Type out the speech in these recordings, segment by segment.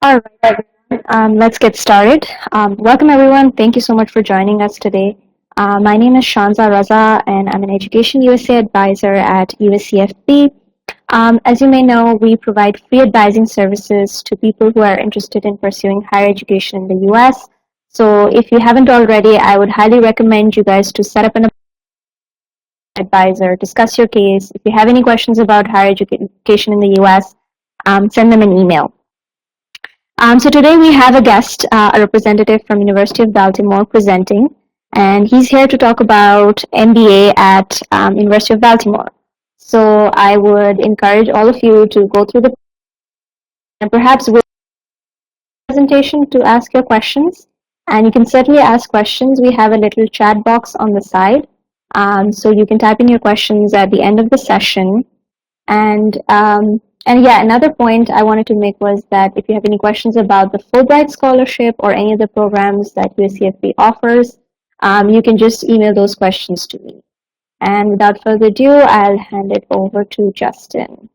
All right, everyone. Let's get started. Welcome, everyone. Thank you so much for joining us today. My name is Shanza Raza, and I'm an Education USA advisor at USCFB. As you may know, we provide free advising services to people who are interested in pursuing higher education in the US. So, if you haven't already, I would highly recommend you guys to set up an advisor, discuss your case. If you have any questions about higher education in the US, send them an email. So today we have a guest, a representative from University of Baltimore presenting, and he's here to talk about MBA at University of Baltimore. So I would encourage all of you to go through the and perhaps with presentation to ask your questions. And you can certainly ask questions. We have a little chat box on the side, so you can type in your questions at the end of the session. And yeah, another point I wanted to make was that if you have any questions about the Fulbright scholarship or any of the programs that USCFB offers, you can just email those questions to me. And without further ado, I'll hand it over to Justin.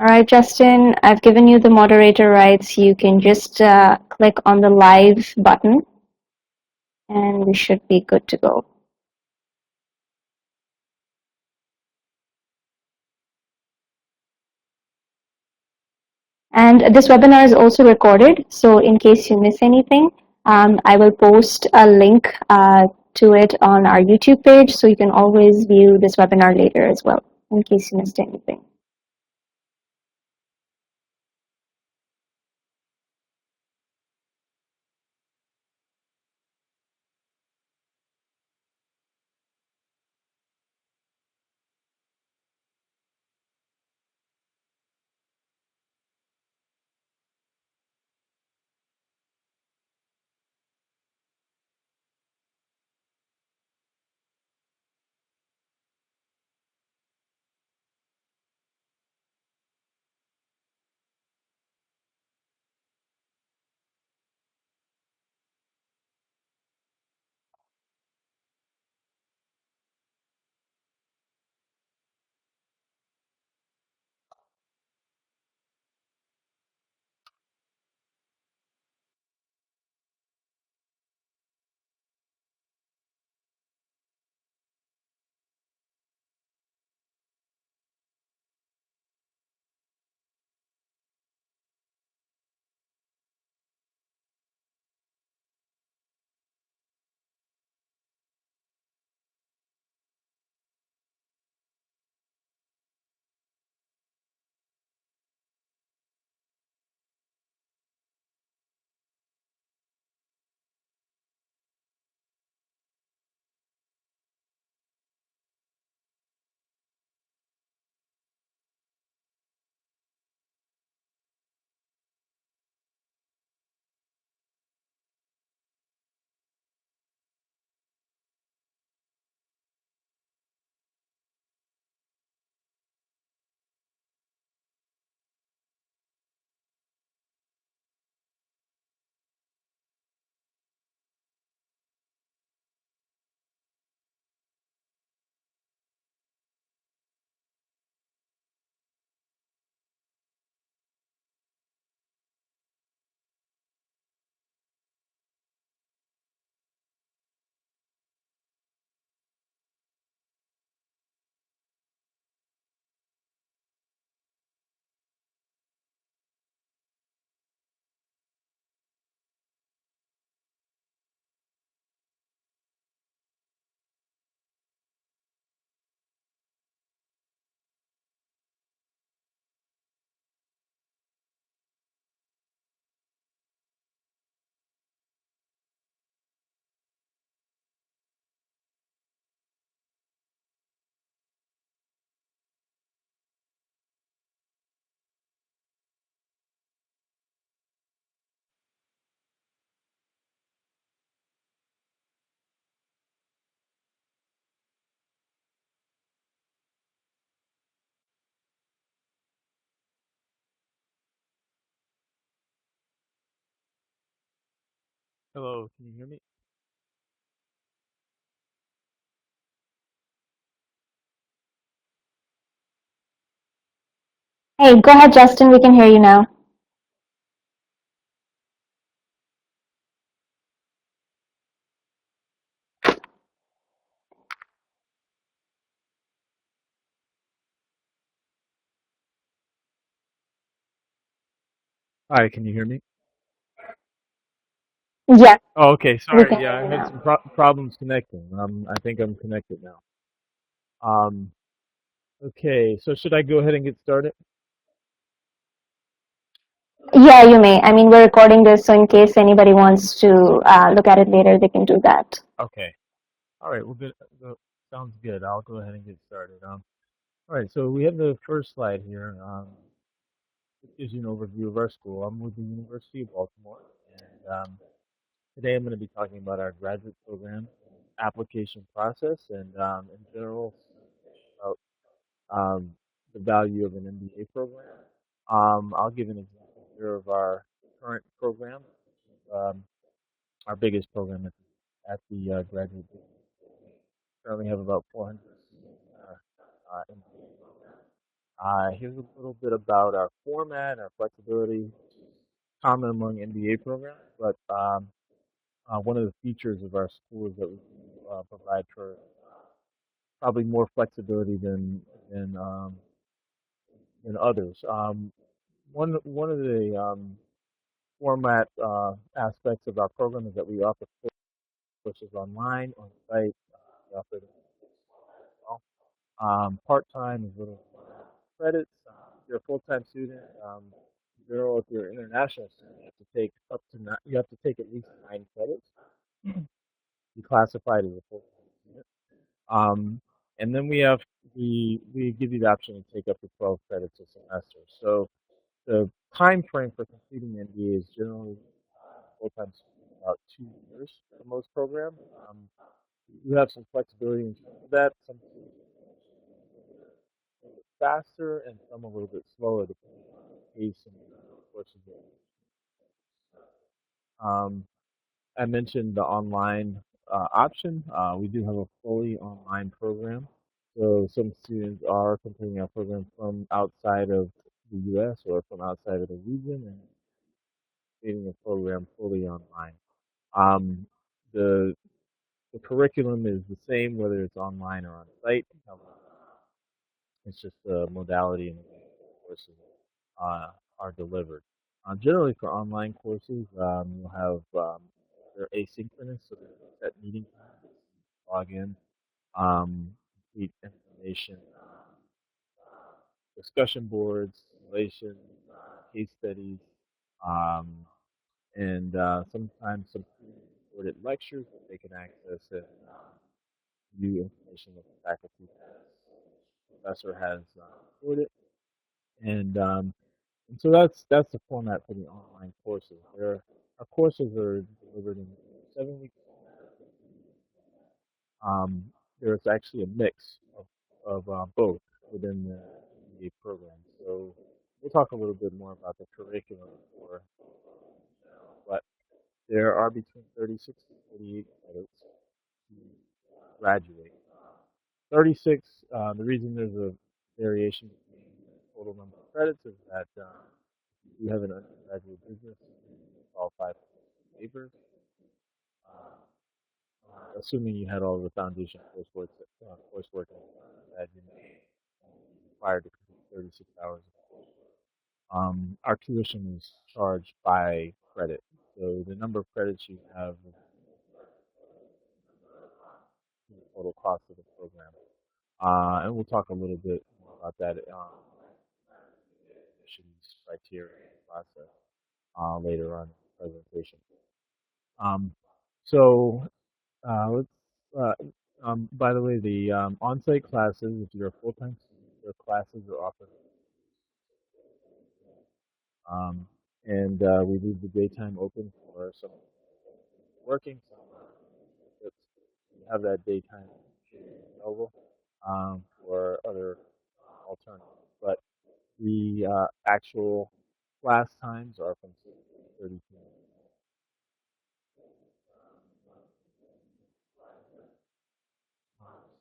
All right, Justin, I've given you the moderator rights. You can just click on the live button and we should be good to go. And this webinar is also recorded, so in case you miss anything, I will post a link to it on our YouTube page, so you can always view this webinar later as well, in case you missed anything. Hello, can you hear me? Hey, go ahead, Justin. We can hear you now. Hi, can you hear me? Yeah, Oh, okay. we Sorry. can Yeah, hear I you had now. some problems connecting. I think I'm connected now. Um, okay. So should I go ahead and get started? Yeah, you may. I mean, we're recording this, so in case anybody wants to look at it later, they can do that. Okay. All right. Well, good. Sounds good. I'll go ahead and get started. All right. So we have the first slide here. It gives you an overview of our school. I'm with the University of Baltimore, and today I'm going to be talking about our graduate program, application process, and in general about um, the value of an MBA program. I'll give an example here of our current program, um, our biggest program at the graduate degree. We currently have about 400 students in our MBA program. Here's a little bit about our format, our flexibility, common among MBA programs, but one of the features of our school is that we provide for probably more flexibility than others. One of the format aspects of our program is that we offer courses online, on site. We offer them as well. Part time is little credits. If you're a full time student, in general, if you're an international student, you have to take at least 9 credits. Be classified as a full time student. Um, and then we give you the option to take up to 12 credits a semester. So the time frame for completing the MBA is generally full-time about 2 years for most programs. You have some flexibility in terms of that. Some a little bit faster and some a little bit slower depending on the pace and the courses. Um, I mentioned the online option. We do have a fully online program. So some students are completing our program from outside of the U.S. or from outside of the region and completing the program fully online. Um, the the curriculum is the same whether it's online or on site. It's just the modality and the way the courses are delivered. Generally, for online courses, you'll have they're asynchronous, so there's a set meeting time. Log in, complete information, discussion boards, simulations, case studies, um, and sometimes some pre-recorded lectures that they can access and view information that the faculty has, professor has recorded. And and so that's the format for the online courses. Our courses are delivered in 7 weeks. Um, there's actually a mix of both within the MBA program. So we'll talk a little bit more about the curriculum for, but there are between 36 and 48 credits to graduate. 36. The reason there's a variation between the total number of credits is that you have an undergraduate business, you qualify for waivers. Uh, assuming you had all of the foundation coursework that you may be required to complete 36 hours. Our tuition is charged by credit, so the number of credits you have is the total cost of the program. And we'll talk a little bit more about that admissions criteria process later on in the presentation. Um, so let's. Uh, by the way, the on-site classes, if you're a full-time student, their classes are offered, um, and we leave the daytime open for some working, some that have that daytime available for other alternatives. But the actual class times are from 6:30 p.m.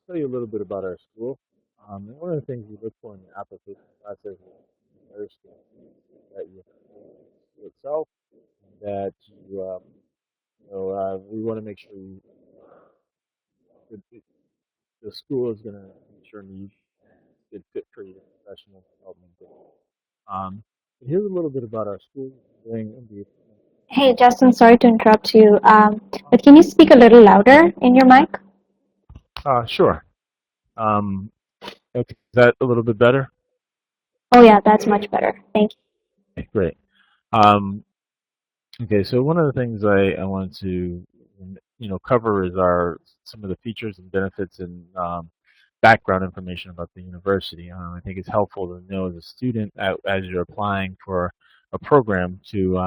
tell you a little bit about our school. And one of the things we look for in the application process is understand that you know the school itself, that we want to make sure the school is going to make sure you good fit for your professional development goals. But here's a little bit about our school doing MBA. Hey, Justin, sorry to interrupt you, but can you speak a little louder in your mic? Sure. Um, okay, is that a little bit better? Oh, yeah, that's much better. Thank you. Okay, great. Um, okay, so one of the things I wanted to cover is our some of the features and benefits and background information about the university. I think it's helpful to know as a student as you're applying for a program to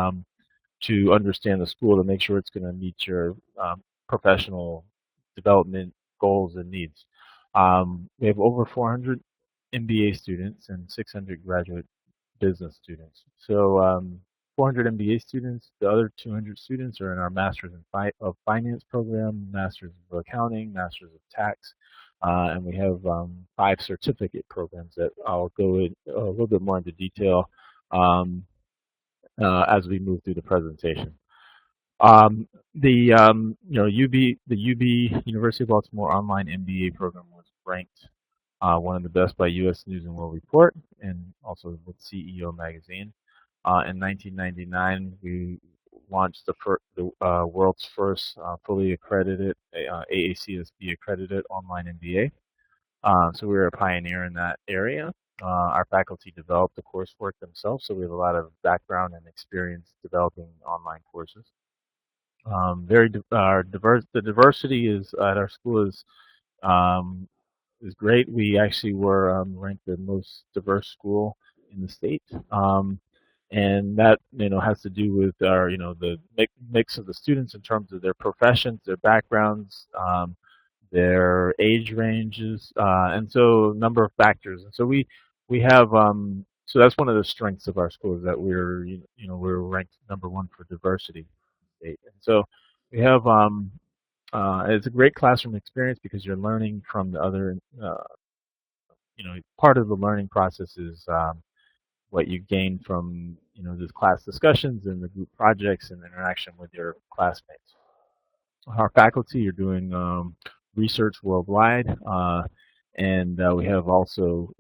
understand the school to make sure it's going to meet your professional development goals and needs. We have over 400 MBA students and 600 graduate business students. So 400 MBA students, the other 200 students are in our Masters of Finance program, Masters of Accounting, Masters of Tax, and we have 5 certificate programs that I'll go in a little bit more into detail um, as we move through the presentation. The UB University of Baltimore online MBA program was ranked one of the best by U.S. News and World Report and also with CEO magazine. In 1999, we launched the world's first fully accredited AACSB accredited online MBA. So we were a pioneer in that area. Our faculty developed the coursework themselves, so we have a lot of background and experience developing online courses. Very diverse. The diversity is at our school um, is great. We actually were ranked the most diverse school in the state, and that has to do with our the mix of the students in terms of their professions, their backgrounds, their age ranges, and so a number of factors. And so we have so that's one of the strengths of our school is that we're ranked #1 for diversity in the state. And so we have it's a great classroom experience because you're learning from the other part of the learning process is what you gain from the class discussions and the group projects and interaction with your classmates. Our faculty are doing research worldwide, and we have also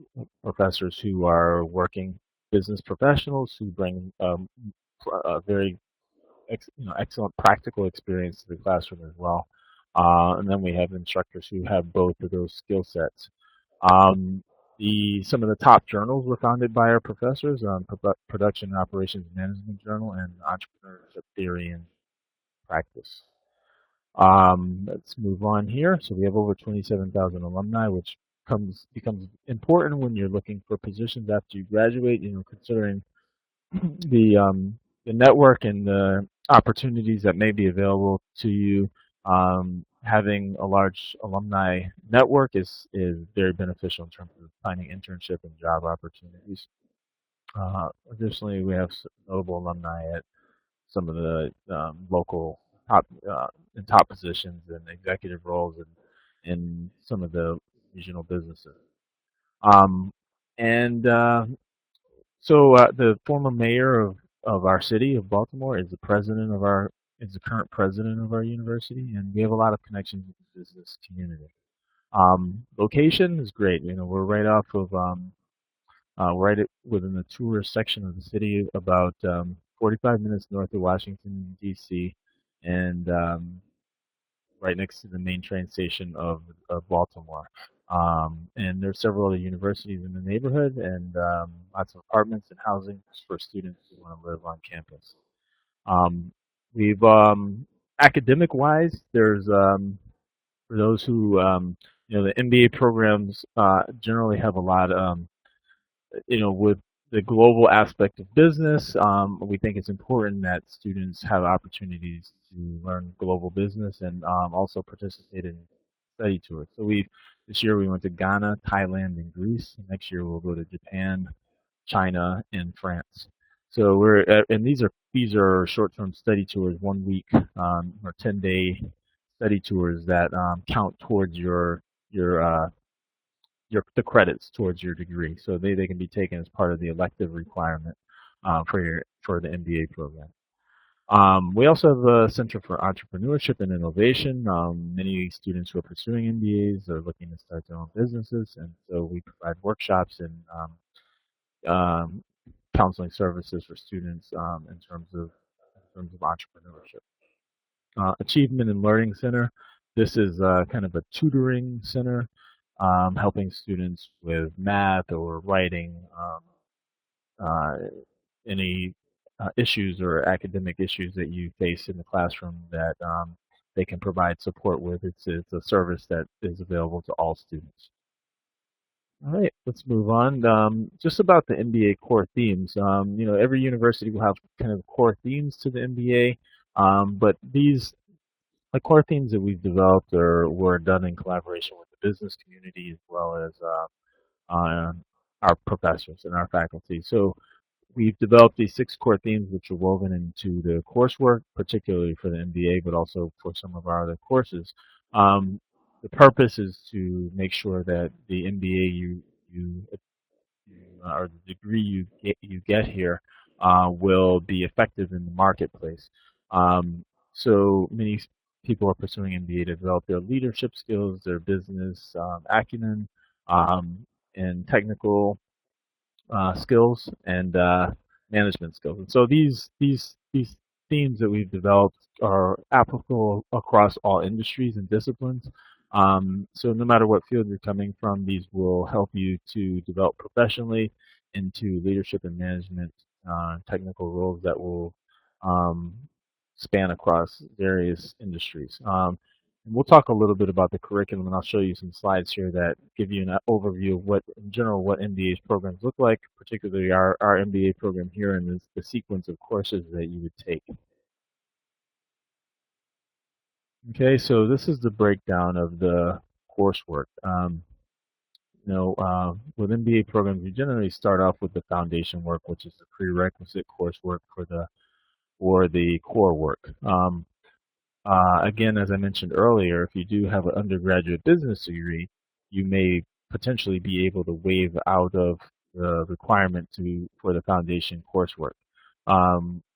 professors who are working business professionals who bring a very excellent practical experience to the classroom as well. And then we have instructors who have both of those skill sets. Um, some of the top journals were founded by our professors, Production and Operations Management Journal and Entrepreneurship Theory and Practice. Let's move on here. So we have over 27,000 alumni, which becomes important when you're looking for positions after you graduate. Considering the um, the network and the opportunities that may be available to you. Having a large alumni network is very beneficial in terms of finding internship and job opportunities. Additionally, we have notable alumni at some of the local top positions and executive roles in some of the regional businesses. Um, and the former mayor of our city of Baltimore is the current president of our university, and we have a lot of connections with the business community. Location is great. We're right off of within the tourist section of the city, about 45 minutes north of Washington D.C., and right next to the main train station of Baltimore. And there's several other universities in the neighborhood and lots of apartments and housing for students who want to live on campus. Um, we've academic-wise, there's for those who the MBA programs generally have a lot with the global aspect of business, we think it's important that students have opportunities to learn global business and also participate in study tours. So this year we went to Ghana, Thailand, and Greece. Next year we'll go to Japan, China, and France. So and these are short-term study tours, 1 week or 10-day study tours that count towards your your the credits towards your degree. So they can be taken as part of the elective requirement for the MBA program. We also have a Center for Entrepreneurship and Innovation. Many students who are pursuing MBAs are looking to start their own businesses, and so we provide workshops and counseling services for students in terms of entrepreneurship. Achievement and Learning Center. This is kind of a tutoring center, helping students with math or writing, uh, any issues or academic issues that you face in the classroom that they can provide support with. It's a service that is available to all students. All right, let's move on. Just about the MBA core themes. Every university will have kind of core themes to the MBA, but these core themes that we've developed were done in collaboration with the business community as well as uh, our professors and our faculty. So we've developed these 6 core themes which are woven into the coursework, particularly for the MBA, but also for some of our other courses. Um, the purpose is to make sure that the MBA or the degree you get here will be effective in the marketplace. So many people are pursuing MBA to develop their leadership skills, their business acumen, um, and technical skills and management skills. And so these themes that we've developed are applicable across all industries and disciplines. So no matter what field you're coming from, these will help you to develop professionally into leadership and management technical roles that will um, span across various industries. And we'll talk a little bit about the curriculum, and I'll show you some slides here that give you an overview of what, in general, what MBA's programs look like, particularly our MBA program here and the sequence of courses that you would take. Okay, so this is the breakdown of the coursework. With MBA programs, you generally start off with the foundation work, which is the prerequisite coursework for the core work. Again, as I mentioned earlier, if you do have an undergraduate business degree, you may potentially be able to waive out of the requirement for the foundation coursework.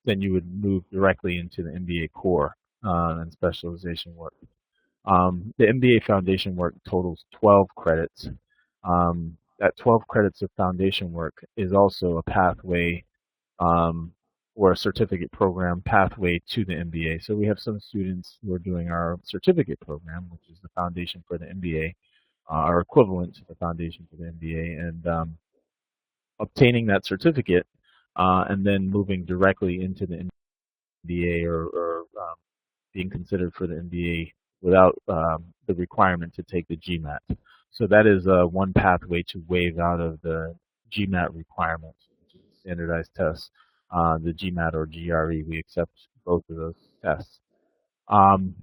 Then you would move directly into the MBA core and specialization work. The MBA foundation work totals 12 credits. That 12 credits of foundation work is also a pathway um, or a certificate program pathway to the MBA. So we have some students who are doing our certificate program, which is the foundation for the MBA, or equivalent to the foundation for the MBA, and obtaining that certificate and then moving directly into the MBA or being considered for the MBA without the requirement to take the GMAT. So that is one pathway to waive out of the GMAT requirements, which is a standardized test. The GMAT or GRE, we accept both of those tests. Um,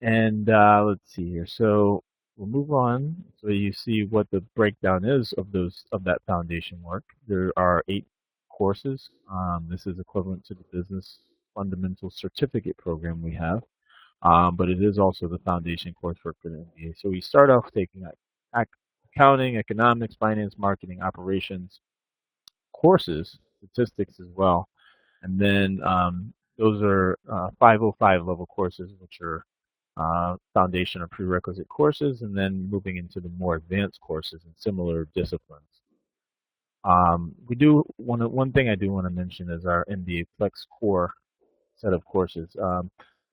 and let's see here. So we'll move on. So you see what the breakdown is of that foundation work. There are 8 courses. This is equivalent to the business fundamental certificate program we have. But it is also the foundation coursework for the MBA. So we start off taking accounting, economics, finance, marketing, operations courses, statistics as well, and then those are 505 level courses, which are foundation or prerequisite courses, and then moving into the more advanced courses in similar disciplines. One thing I do want to mention is our MBA Flex Core set of courses.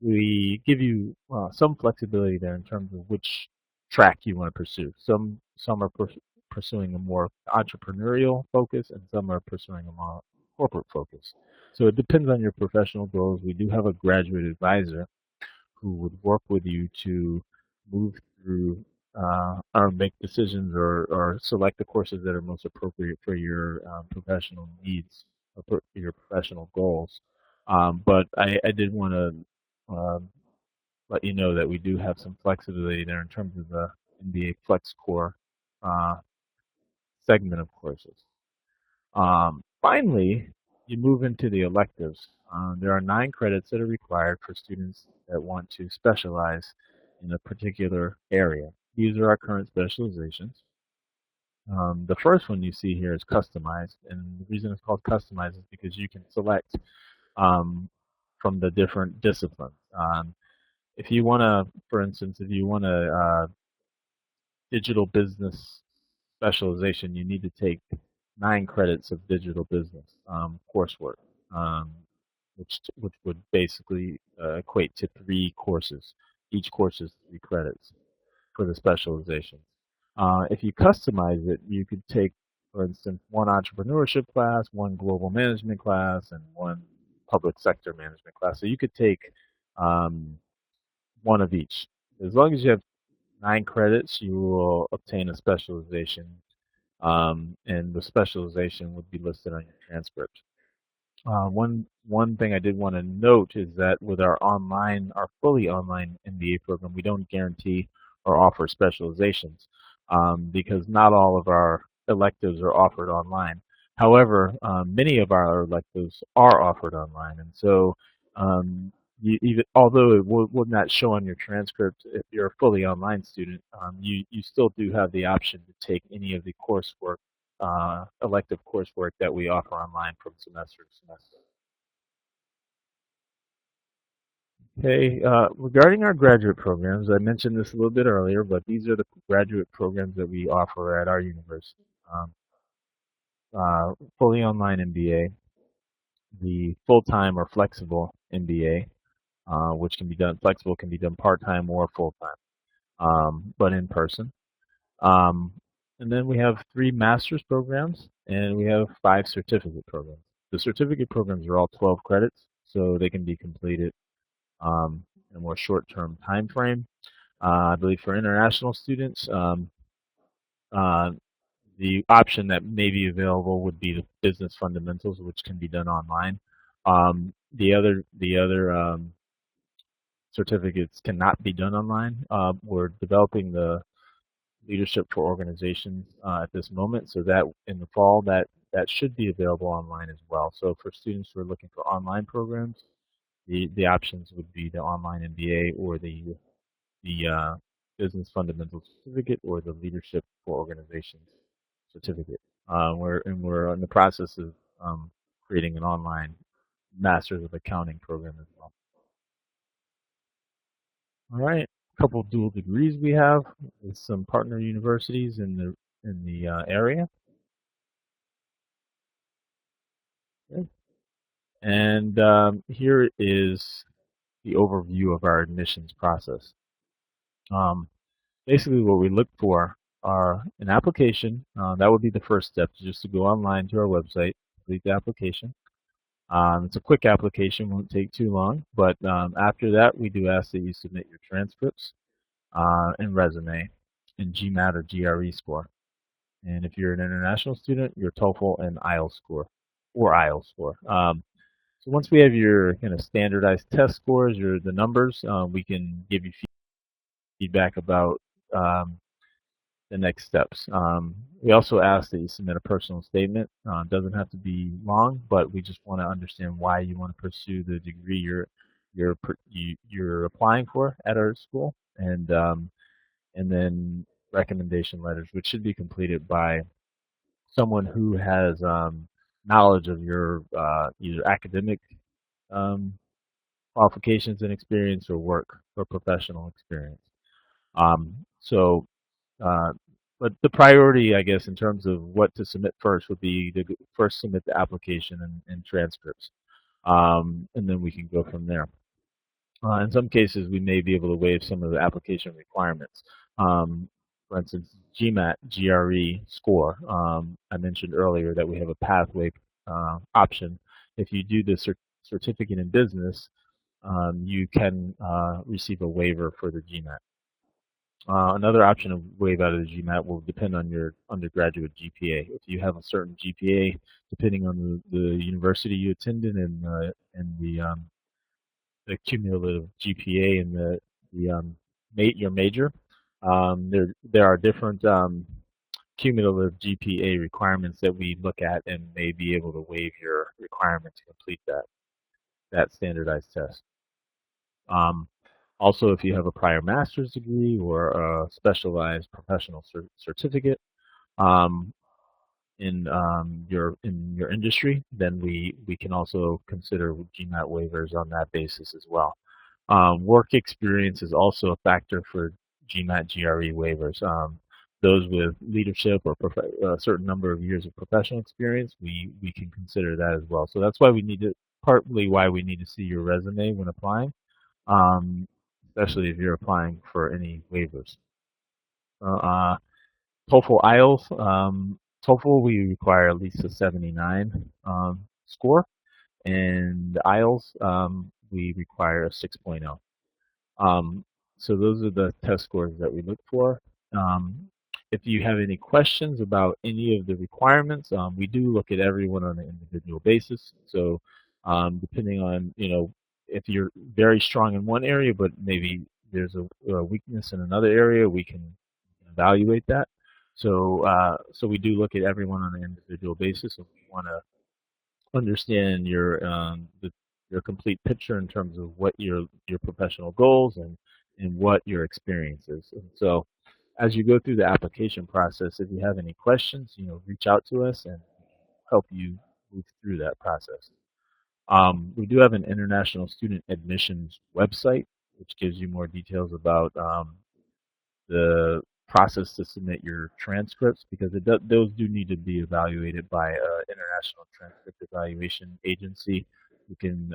We give you some flexibility there in terms of which track you want to pursue. Some are pursuing a more entrepreneurial focus, and some are pursuing a more corporate focus. So it depends on your professional goals. We do have a graduate advisor who would work with you to move through or make decisions or select the courses that are most appropriate for your professional needs or for your professional goals. But I did want to let you know that we do have some flexibility there in terms of the MBA Flex Core uh, segment of courses. Finally, you move into the electives. There are 9 credits that are required for students that want to specialize in a particular area. These are our current specializations. The first one you see here is customized, and the reason it's called customized is because you can select um, from the different disciplines. If you want to, for instance, if you want a digital business specialization, you need to take 9 credits of digital business coursework, um, which would basically equate to 3 courses. Each course is 3 credits for the specializations. If you customize it, you could take, for instance, one entrepreneurship class, one global management class, and one public sector management class. So you could take um, one of each. As long as you have 9 credits, you will obtain a specialization, and the specialization would be listed on your transcript. One thing I did want to note is that with our fully online MBA program, we don't guarantee or offer specializations because not all of our electives are offered online. However, many of our electives are offered online, and so although it would not show on your transcript if you're a fully online student, you still do have the option to take any of the coursework elective coursework that we offer online from semester to semester. Okay, regarding our graduate programs, I mentioned this a little bit earlier, but these are the graduate programs that we offer at our university. Um, Fully online MBA, the full-time or flexible MBA, which can be done, flexible can be done part-time or full-time, but in person. Um, and then we have 3 master's programs, and we have 5 certificate programs. The certificate programs are all 12 credits, so they can be completed in a more short-term time frame. I believe for international students, uh, the option that may be available would be the business fundamentals, which can be done online. The other certificates cannot be done online. We're developing the leadership for organizations at this moment, so that in the fall that should be available online as well. So for students who are looking for online programs, the options would be the online MBA or the business fundamentals certificate or the leadership for organizations certificate. We're in the process of creating an online Masters of Accounting program as well. All right, a couple dual degrees we have with some partner universities in the area. Okay. And here is the overview of our admissions process. Um, Basically, what we look for are an application. That would be the first step, just to go online to our website, complete the application. It's a quick application, won't take too long. But after that, we do ask that you submit your transcripts and resume and GMAT or GRE score. And if you're an international student, your TOEFL and IELTS score or IELTS score. So once we have your kind of standardized test scores, the numbers, we can give you feedback about the next steps. We also ask that you submit a personal statement. It doesn't have to be long, but we just want to understand why you want to pursue the degree you're applying for at our school, and then recommendation letters, which should be completed by someone who has knowledge of your either academic um, qualifications and experience or work or professional experience. So, uh, but the priority, I guess, in terms of what to submit first would be to first submit the application and transcripts, and then we can go from there. In some cases, we may be able to waive some of the application requirements. Um, for instance, GMAT, GRE score. I mentioned earlier that we have a pathway option. If you do the certificate in business, you can receive a waiver for the GMAT. Another option of waive out of the GMAT will depend on your undergraduate GPA. If you have a certain GPA, depending on the university you attended and the cumulative GPA and your major, there are different cumulative GPA requirements that we look at and may be able to waive your requirement to complete that standardized test. Um, Also, if you have a prior master's degree or a specialized professional certificate, um, in your industry, then we can also consider GMAT waivers on that basis as well. Work experience is also a factor for GMAT GRE waivers. Those with leadership or a certain number of years of professional experience, we can consider that as well. So that's why we need to partly why we need to see your resume when applying, um, especially if you're applying for any waivers. Uh, TOEFL IELTS. TOEFL, we require at least a 79 score, and IELTS, we require a 6.0. Um, so those are the test scores that we look for. Um, if you have any questions about any of the requirements, we do look at everyone on an individual basis. So depending on, if you're very strong in one area, but maybe there's a weakness in another area, we can evaluate that. So we do look at everyone on an individual basis, and we want to understand your complete picture in terms of what your professional goals and what your experience is. And so, as you go through the application process, if you have any questions, reach out to us and help you move through that process. We do have an international student admissions website, which gives you more details about the process to submit your transcripts, because those do need to be evaluated by an international transcript evaluation agency who can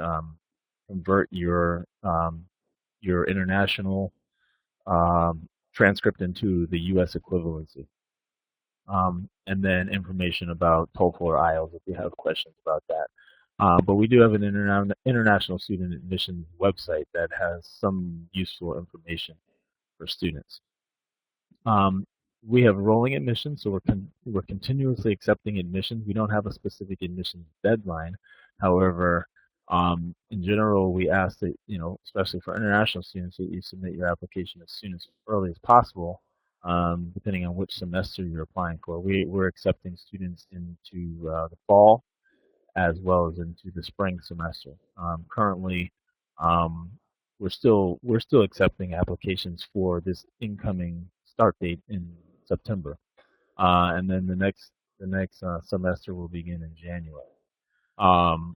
convert your international transcript into the U.S. equivalency. And then information about TOEFL or IELTS if you have questions about that. But we do have an international student admissions website that has some useful information for students. Um, we have rolling admissions, so we're continuously accepting admissions. We don't have a specific admissions deadline. However, in general, we ask that, especially for international students, that you submit your application as soon as early as possible, depending on which semester you're applying for. We're accepting students into the fall as well as into the spring semester. Currently, um, we're still accepting applications for this incoming start date in September, and then the next semester will begin in January. Um,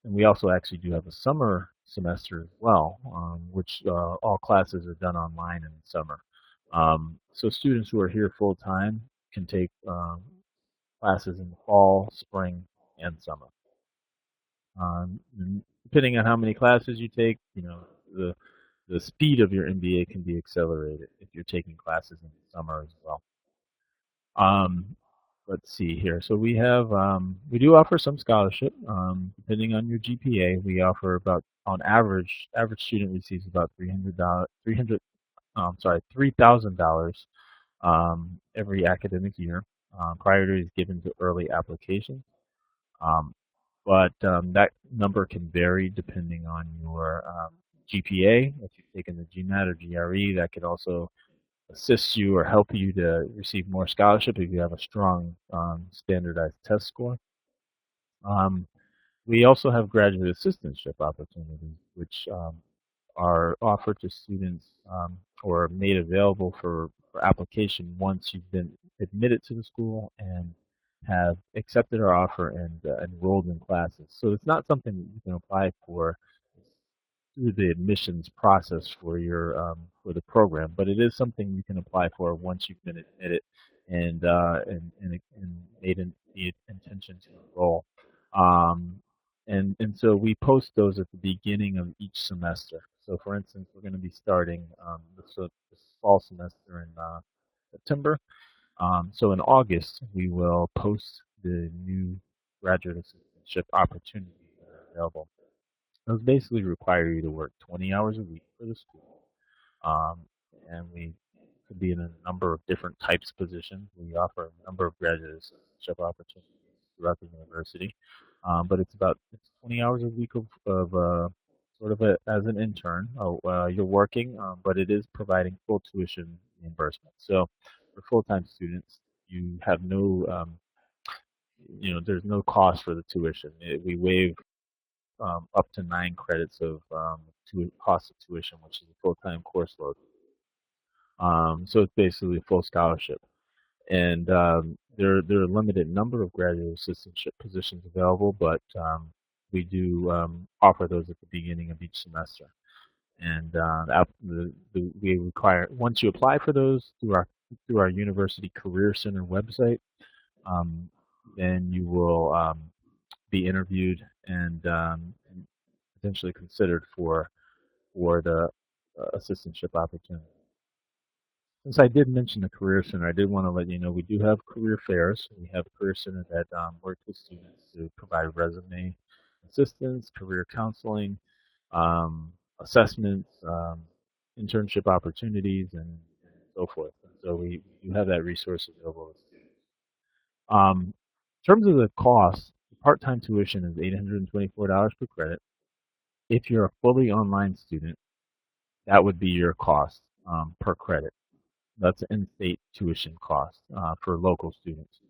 and we also actually do have a summer semester as well, which all classes are done online in the summer. So students who are here full time can take classes in the fall, spring, and summer. And depending on how many classes you take, the speed of your MBA can be accelerated if you're taking classes in the summer as well. Um, let's see here. So we do offer some scholarship. Depending on your GPA, we offer about on average student receives about $3,000 every academic year. Priority is given to early applications. Um, but that number can vary depending on your GPA. If you've taken the GMAT or GRE, that could also assist you or help you to receive more scholarship if you have a strong standardized test score. Um, we also have graduate assistantship opportunities, which are offered to students or made available for application once you've been admitted to the school and have accepted our offer and enrolled in classes. So it's not something that you can apply for through the admissions process for the program, but it is something you can apply for once you've been admitted and made the intention to enroll. Um, and so we post those at the beginning of each semester. So for instance, we're going to be starting this fall semester in September. So in August, we will post the new graduate assistantship opportunities that are available. Those basically require you to work 20 hours a week for the school. Um, and we could be in a number of different types of positions. We offer a number of graduate assistantship opportunities throughout the university. But it's 20 hours a week of sort of as an intern. You're working, but it is providing full tuition reimbursement. So for full-time students, you have no, there's no cost for the tuition. We waive up to 9 credits of cost of tuition, which is a full-time course load. So it's basically a full scholarship. And there are a limited number of graduate assistantship positions available, but we do offer those at the beginning of each semester. And we require, once you apply for those through our University Career Center website, um, then you will be interviewed and potentially considered for the assistantship opportunity. Since I did mention the Career Center, I did want to let you know we do have career fairs. We have a Career Center that works with students to provide resume assistance, career counseling, assessments, internship opportunities, and so forth. And so we do have that resource available to students. In terms of the cost, part-time tuition is $824 per credit. If you're a fully online student, that would be your cost per credit. That's in-state tuition cost for local students.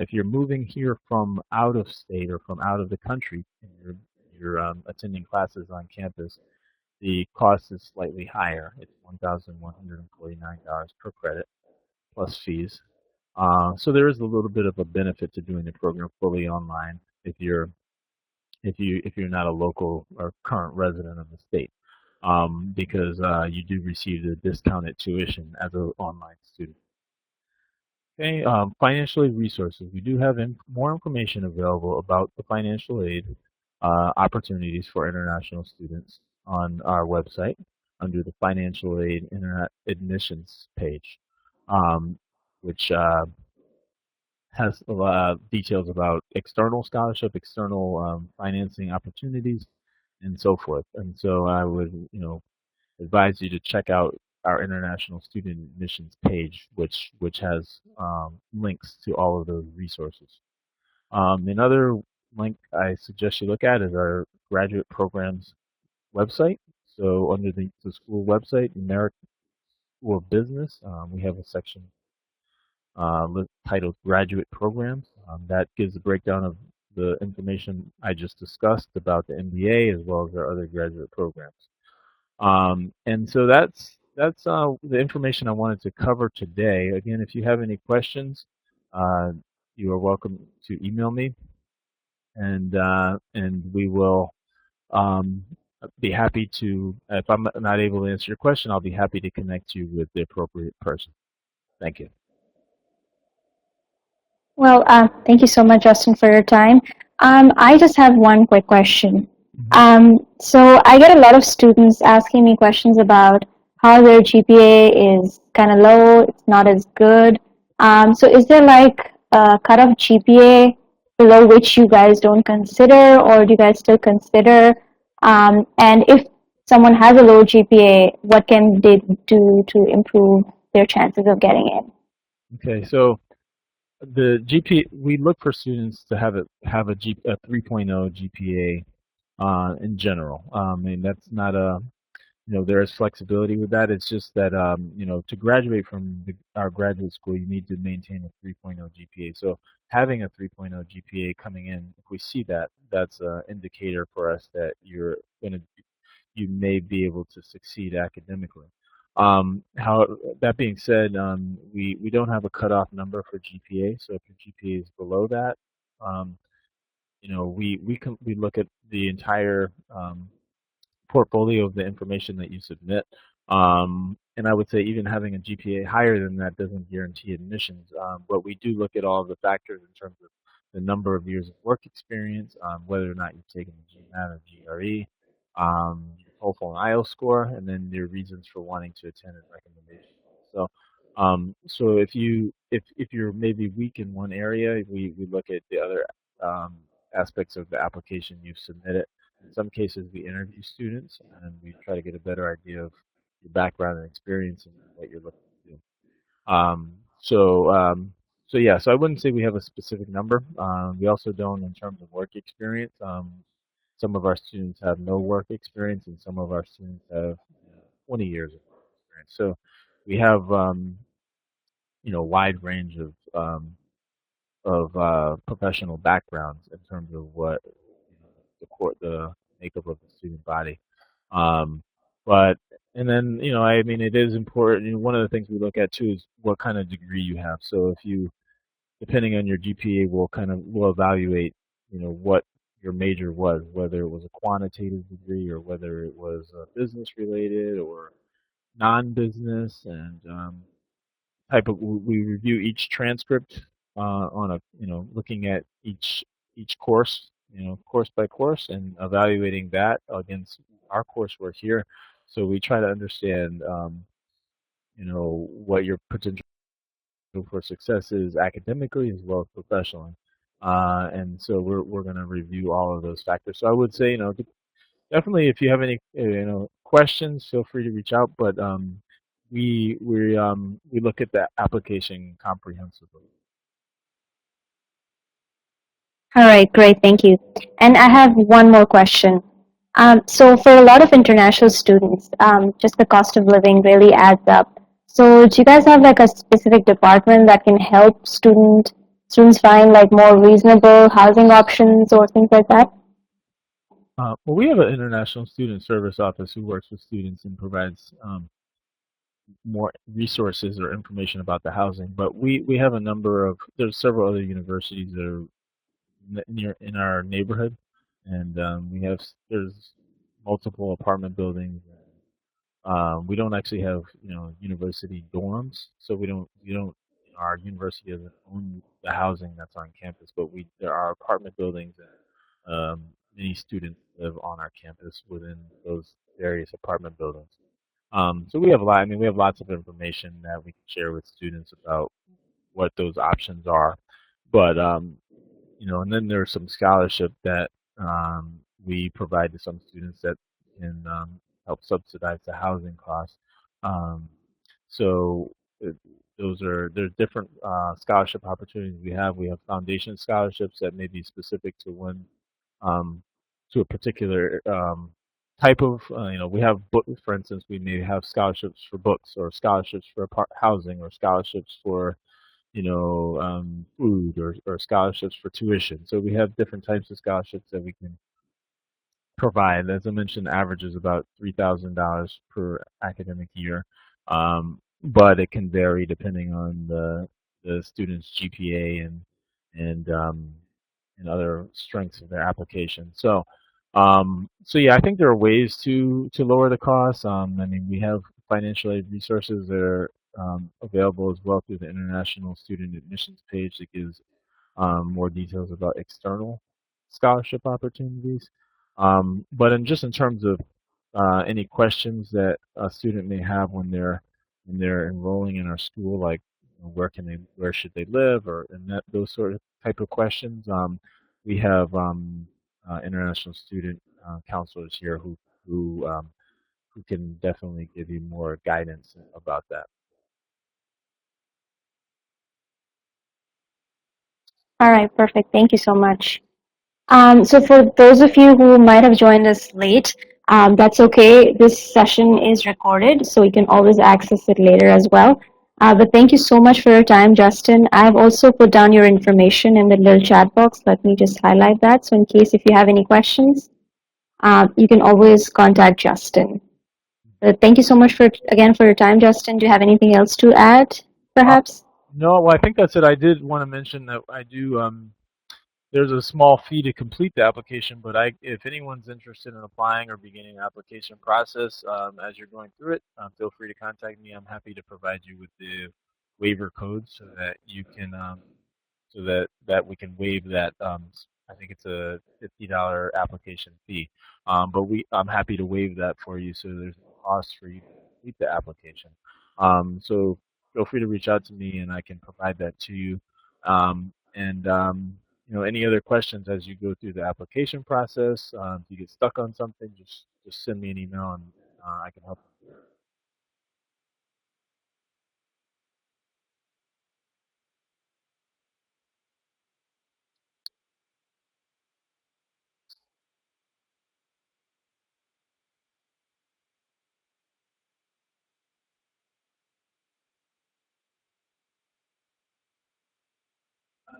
If you're moving here from out of state or from out of the country and you're attending classes on campus, the cost is slightly higher. It's $1,149 per credit plus fees. So there is a little bit of a benefit to doing the program fully online if you're not a local or current resident of the state, because you do receive the discounted tuition as an online student. Okay, financial aid resources. We do have more information available about the financial aid opportunities for international students on our website under the financial aid internet admissions page, um, which has a lot of details about external scholarship, external financing opportunities, and so forth. And so I would, advise you to check out our international student admissions page, which has links to all of those resources. Another link I suggest you look at is our graduate programs website. So under the school website, American School of Business, we have a section titled Graduate Programs. That gives a breakdown of the information I just discussed about the MBA as well as our other graduate programs. And so that's the information I wanted to cover today. Again, if you have any questions, uh, you are welcome to email me, and we will um, be happy to. If I'm not able to answer your question, I'll be happy to connect you with the appropriate person. Thank you. Well, thank you so much, Justin, for your time. I just have one quick question. Mhm. So I get a lot of students asking me questions about how their GPA is kind of low, it's not as good. So is there like a cutoff GPA below which you guys don't consider, or do you guys still consider? And if someone has a low GPA, what can they do to improve their chances of getting in? Okay, so the GPA, we look for students to have a 3.0 GPA in general. And that's not a there is flexibility with that. It's just that to graduate from our graduate school, you need to maintain a 3.0 GPA. So having a 3.0 GPA coming in, if we see that, that's an indicator for us that you may be able to succeed academically. How that being said, we don't have a cutoff number for GPA. So if your GPA is below that, um, we look at the entire portfolio of the information that you submit. And I would say even having a GPA higher than that doesn't guarantee admissions. But we do look at all of the factors in terms of the number of years of work experience, whether or not you've taken the GMAT or GRE, your TOEFL and IELTS score, and then your reasons for wanting to attend and recommendation. So, so if you're maybe weak in one area, we look at the other um, aspects of the application you've submitted. In some cases, we interview students and we try to get a better idea of your background and experience and what you're looking to do. Um, so, um, so yeah, so I wouldn't say we have a specific number. We also don't in terms of work experience. Some of our students have no work experience, and some of our students have 20 years of work experience. So we have a wide range of professional backgrounds in terms of what the makeup of the student body. Um, but and then I mean it is important. One of the things we look at too is what kind of degree you have. So if you depending on your GPA, we'll evaluate what your major was, whether it was a quantitative degree or whether it was business related or non-business, and type of we review each transcript on a looking at each course course by course and evaluating that against our coursework here. So we try to understand what your potential for success is academically as well as professionally. And so we're going to review all of those factors. So I would say, definitely if you have any, questions, feel free to reach out. But we look at the application comprehensively. All right, great, thank you. And I have one more question. So for a lot of international students, just the cost of living really adds up. So do you guys have like a specific department that can help students find like more reasonable housing options or things like that? Well, we have an international student service office who works with students and provides more resources or information about the housing. But we have there's several other universities that are near in our neighborhood, and there's multiple apartment buildings. We don't actually have university dorms, so we don't our university doesn't own the housing that's on campus, but we there are apartment buildings and many students live on our campus within those various apartment buildings. So we have a lot. I mean, we have lots of information that we can share with students about what those options are. But and then there's some scholarship that we provide to some students that can help subsidize the housing costs. Um, so uh, there's different scholarship opportunities we have. We have foundation scholarships that may be specific to um, to a particular type of we have book, for instance, we may have scholarships for books or scholarships for housing or scholarships for food or scholarships for tuition. So we have different types of scholarships that we can provide. As I mentioned, average is about $3,000 per academic year, but it can vary depending on the student's GPA and and other strengths of their application. So yeah, I think there are ways to lower the costs. I mean, we have financial aid resources that are available as well through the International Student Admissions page that gives more details about external scholarship opportunities. But in terms of any questions that a student may have when they're enrolling in our school, like where should they live, or and those sort of type of questions, we have international student counselors here who can definitely give you more guidance about that. All right, perfect. Thank you so much. So for those of you who might have joined us late, that's okay. This session is recorded, so you can always access it later as well. But thank you so much for your time, Justin. I've also put down your information in the little chat box. Let me just highlight that. So in case if you have any questions, you can always contact Justin. Thank you so much again for your time, Justin. Do you have anything else to add, Uh, perhaps? no, well, I think that's it. I did want to mention that I do. There's a small fee to complete the application, but if anyone's interested in applying or beginning the application process as you're going through it, feel free to contact me. I'm happy to provide you with the waiver code so that you can so that we can waive that. I think it's a $50 application fee, but I'm happy to waive that for you, so there's no cost for you to complete the application. So feel free to reach out to me, and I can provide that to you. And any other questions as you go through the application process, if you get stuck on something, just send me an email, and I can help.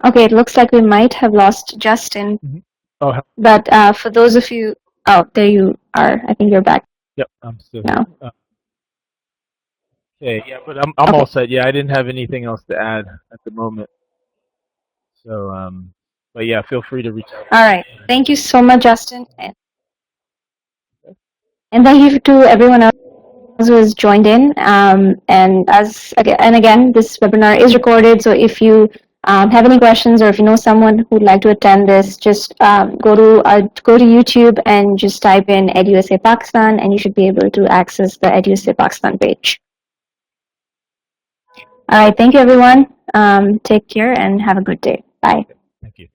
Okay, it looks like we might have lost Justin. Mhm. Oh, But for those of you, oh, there you are. I think you're back yep, I'm still here. now. Okay, yeah, but I'm all Okay. set. Yeah, I didn't have anything else to add at the moment. So, but yeah, feel free to reach out All right. to Thank you so much, Justin, me. and thank you to everyone else who has joined in. And again, this webinar is recorded. So if you have any questions, or if you know someone who'd like to attend this, just go to YouTube and just type in EduSA Pakistan, and you should be able to access the EduSA Pakistan page. All right. Thank you, everyone. Take care and have a good day. Bye. Thank you.